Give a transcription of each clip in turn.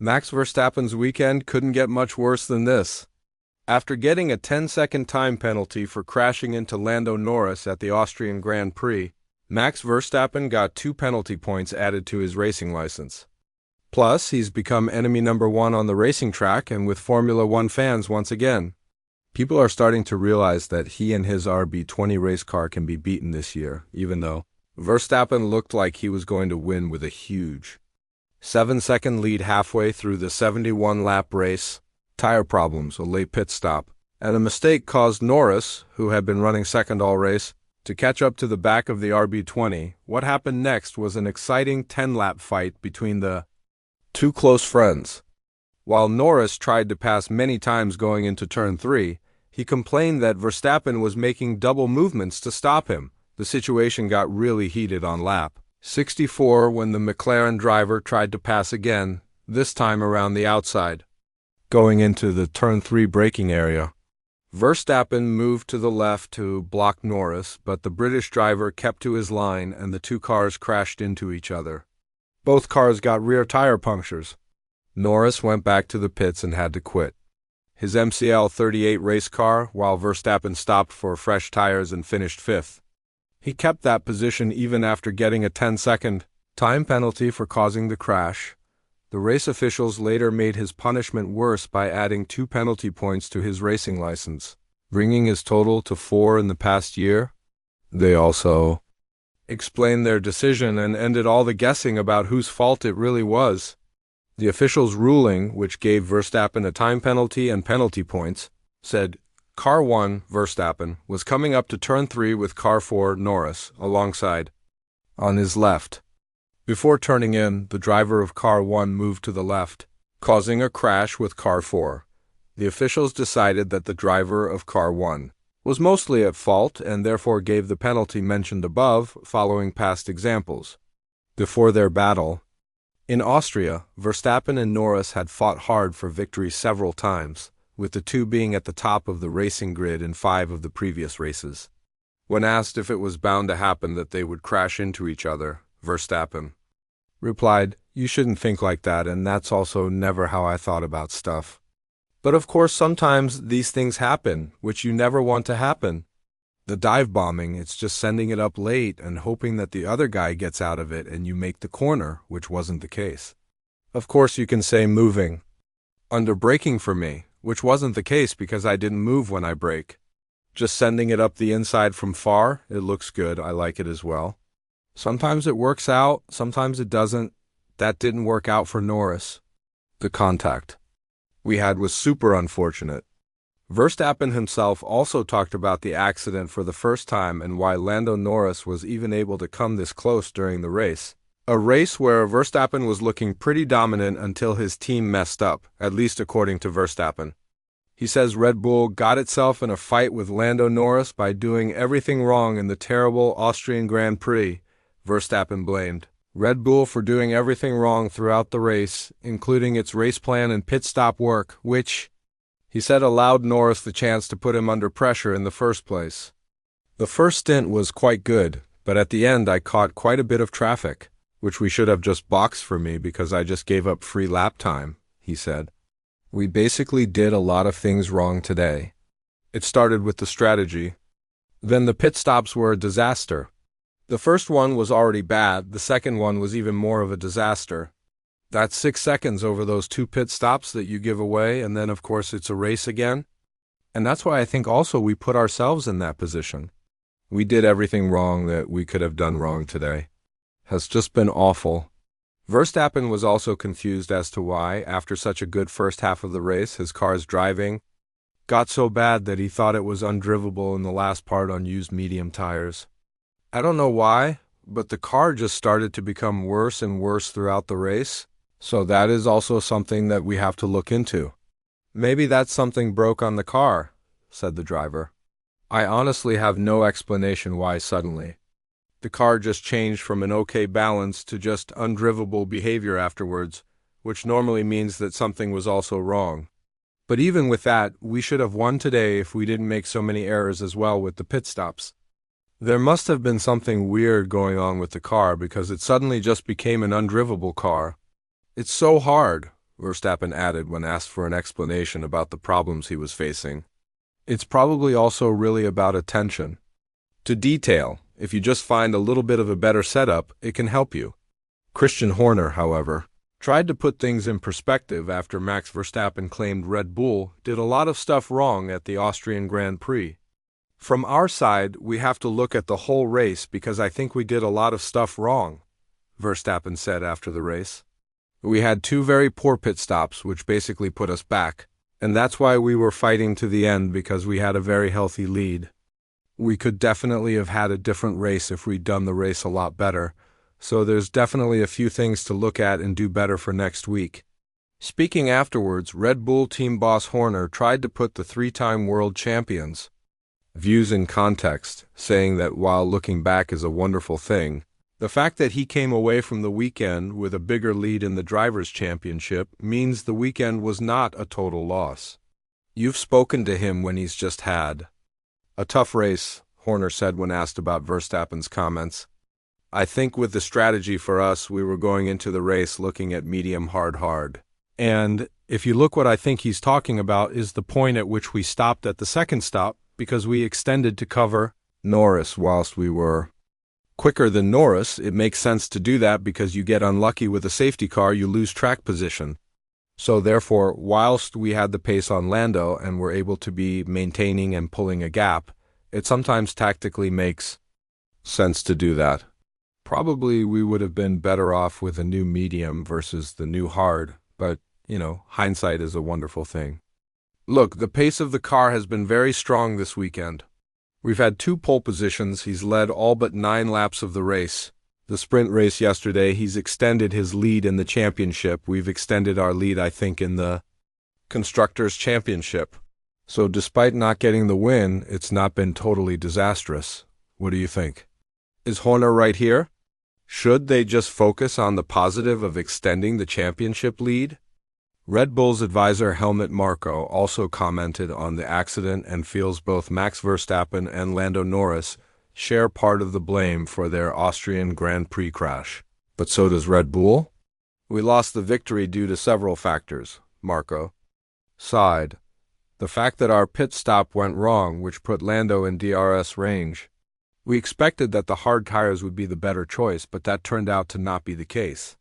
Max Verstappen's weekend couldn't get much worse than this. After getting a 10-second time penalty for crashing into Lando Norris at the Austrian Grand Prix, Max Verstappen got 2 penalty points added to his racing license. Plus, he's become enemy number 1 on the racing track and with Formula One fans once again. People are starting to realize that he and his RB20 race car can be beaten this year, even though Verstappen looked like he was going to win with a huge 7-second lead halfway through the 71-lap race. Tire problems, a late pit stop, and a mistake caused Norris, who had been running second all race, to catch up to the back of the RB20. What happened next was an exciting 10-lap fight between the two close friends. While Norris tried to pass many times going into turn 3, he complained that Verstappen was making double movements to stop him. The situation got really heated on lap 64 when the McLaren driver tried to pass again, this time around the outside. Going into the turn 3 braking area, Verstappen moved to the left to block Norris, but the British driver kept to his line and the two cars crashed into each other. Both cars got rear tire punctures. Norris went back to the pits and had to quit his MCL 38 race car while Verstappen stopped for fresh tires and finished 5th. He kept that position even after getting a 10-second time penalty for causing the crash. The race officials later made his punishment worse by adding 2 penalty points to his racing license, bringing his total to 4 in the past year. They also explained their decision and ended all the guessing about whose fault it really was. The officials' ruling, which gave Verstappen a time penalty and penalty points, said Car 1, Verstappen, was coming up to turn 3 with Car 4, Norris, alongside, on his left. Before turning in, the driver of Car 1 moved to the left, causing a crash with Car 4. The officials decided that the driver of Car 1 was mostly at fault and therefore gave the penalty mentioned above, following past examples. Before their battle in Austria, Verstappen and Norris had fought hard for victory several times, with the two being at the top of the racing grid in 5 of the previous races. When asked if it was bound to happen that they would crash into each other, Verstappen replied, "You shouldn't think like that, and that's also never how I thought about stuff. But of course sometimes these things happen, which you never want to happen. The dive bombing, it's just sending it up late and hoping that the other guy gets out of it and you make the corner, which wasn't the case. Of course you can say moving under braking for me, which wasn't the case because I didn't move when I brake. Just sending it up the inside from far, it looks good, I like it as well. Sometimes it works out, sometimes it doesn't. That didn't work out for Norris. The contact we had was super unfortunate." Verstappen himself also talked about the accident for the first time and why Lando Norris was even able to come this close during the race. A race where Verstappen was looking pretty dominant until his team messed up, at least according to Verstappen. He says Red Bull got itself in a fight with Lando Norris by doing everything wrong in the terrible Austrian Grand Prix. Verstappen blamed Red Bull for doing everything wrong throughout the race, including its race plan and pit stop work, which, he said, allowed Norris the chance to put him under pressure in the first place. "The first stint was quite good, but at the end I caught quite a bit of traffic, which we should have just boxed for me because I just gave up free lap time," he said. "We basically did a lot of things wrong today. It started with the strategy. Then the pit stops were a disaster. The first one was already bad, the second one was even more of a disaster. That's 6 seconds over those 2 pit stops that you give away, and then of course it's a race again. And that's why I think also we put ourselves in that position. We did everything wrong that we could have done wrong today. Has just been awful." Verstappen was also confused as to why, after such a good first half of the race, his car's driving got so bad that he thought it was undrivable in the last part on used medium tires. "I don't know why, but the car just started to become worse and worse throughout the race, so that is also something that we have to look into. Maybe that's something broke on the car," said the driver. "I honestly have no explanation why suddenly the car just changed from an okay balance to just undrivable behavior afterwards, which normally means that something was also wrong. But even with that, we should have won today if we didn't make so many errors as well with the pit stops. There must have been something weird going on with the car because it suddenly just became an undrivable car. It's so hard. Verstappen added when asked for an explanation about the problems he was facing. It's probably also really about attention to detail. If you just find a little bit of a better setup, it can help you. Christian Horner, however, tried to put things in perspective after Max Verstappen claimed Red Bull did a lot of stuff wrong at the Austrian Grand Prix. From our side, we have to look at the whole race because I think we did a lot of stuff wrong, Verstappen said after the race. We had two very poor pit stops, which basically put us back, and that's why we were fighting to the end because we had a very healthy lead. We could definitely have had a different race if we'd done the race a lot better, so there's definitely a few things to look at and do better for next week. Speaking afterwards, Red Bull team boss Horner tried to put the three-time world champions' views in context, saying that while looking back is a wonderful thing, the fact that he came away from the weekend with a bigger lead in the Drivers' Championship means the weekend was not a total loss. You've spoken to him when he's just had a tough race, Horner said when asked about Verstappen's comments. I think with the strategy for us, we were going into the race looking at medium hard. And if you look what I think he's talking about is the point at which we stopped at the second stop because we extended to cover Norris whilst we were quicker than Norris. It makes sense to do that because you get unlucky with a safety car, you lose track position. So therefore, whilst we had the pace on Lando and were able to be maintaining and pulling a gap, it sometimes tactically makes sense to do that. Probably we would have been better off with a new medium versus the new hard, but, hindsight is a wonderful thing. Look, the pace of the car has been very strong this weekend. We've had 2 pole positions. He's led all but 9 laps of the race. The sprint race yesterday, he's extended his lead in the championship. We've extended our lead, I think, in the Constructors' Championship. So despite not getting the win, it's not been totally disastrous. What do you think? Is Horner right here? Should they just focus on the positive of extending the championship lead? Red Bull's advisor Helmut Marko also commented on the accident and feels both Max Verstappen and Lando Norris share part of the blame for their Austrian Grand Prix crash. But so does Red Bull? We lost the victory due to several factors, Marko sighed. The fact that our pit stop went wrong, which put Lando in DRS range. We expected that the hard tires would be the better choice, but that turned out to not be the case.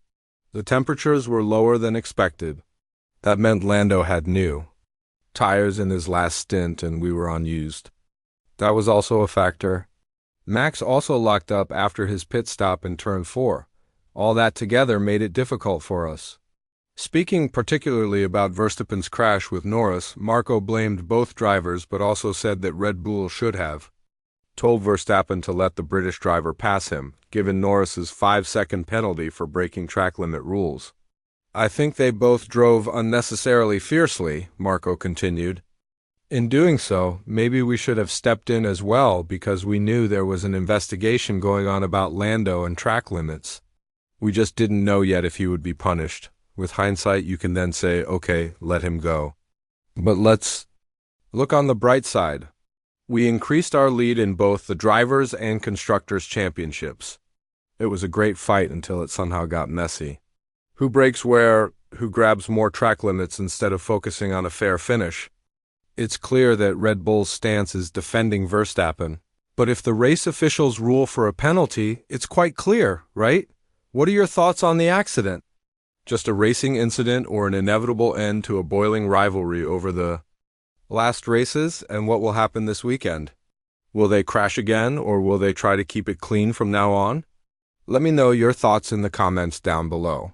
The temperatures were lower than expected. That meant Lando had new tires in his last stint and we were unused. That was also a factor. Max also locked up after his pit stop in turn 4. All that together made it difficult for us. Speaking particularly about Verstappen's crash with Norris, Marko blamed both drivers but also said that Red Bull should have told Verstappen to let the British driver pass him, given Norris's 5-second penalty for breaking track limit rules. I think they both drove unnecessarily fiercely, Marko continued. In doing so, maybe we should have stepped in as well because we knew there was an investigation going on about Lando and track limits. We just didn't know yet if he would be punished. With hindsight, you can then say, okay, let him go. But let's look on the bright side. We increased our lead in both the Drivers' and Constructors' Championships. It was a great fight until it somehow got messy. Who breaks where, who grabs more track limits instead of focusing on a fair finish? It's clear that Red Bull's stance is defending Verstappen. But if the race officials rule for a penalty, it's quite clear, right? What are your thoughts on the accident? Just a racing incident or an inevitable end to a boiling rivalry over the last races? And what will happen this weekend? Will they crash again or will they try to keep it clean from now on? Let me know your thoughts in the comments down below.